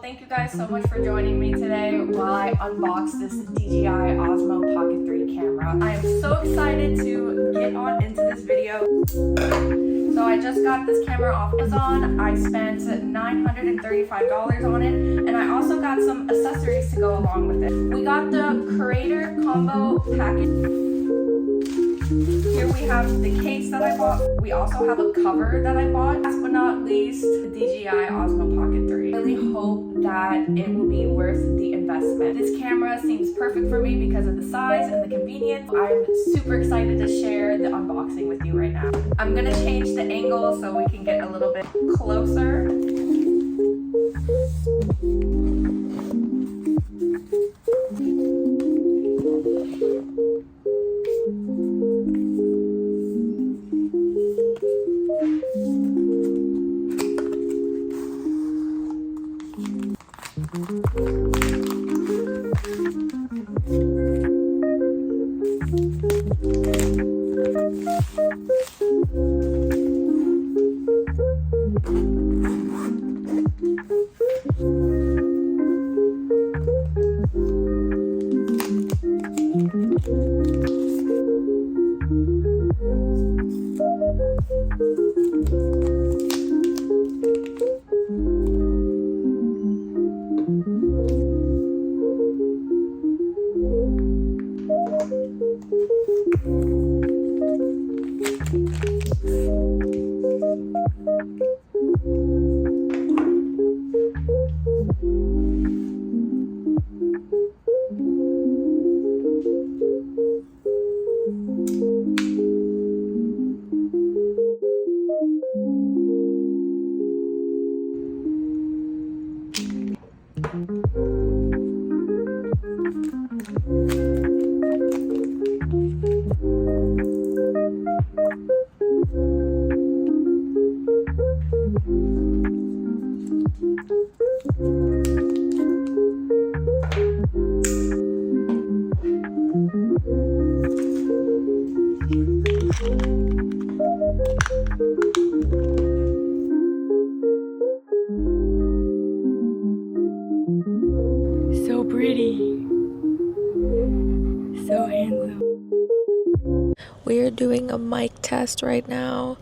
thank you guys so much for joining me today while I unbox this DJI OSMO Pocket 3 camera. I am so excited to get on into this video. So I just got this camera off Amazon. I spent $935 on it, and I also got some accessories to go along with it. We got the Creator Combo Package. Here we have the case that I bought. We also have a cover that I bought. Last but not least, the DJI OSMO Pocket 3. I really hope that it will be worth the investment. This camera seems perfect for me because of the size and the convenience. I'm super excited to share the unboxing with you right now. I'm gonna change the angle so we can get a little bit closer. So pretty, so handsome. We're doing a mic test right now.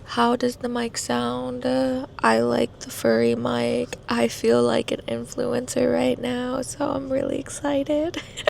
How does the mic sound? I like the furry mic. I feel like an influencer right now, so I'm really excited.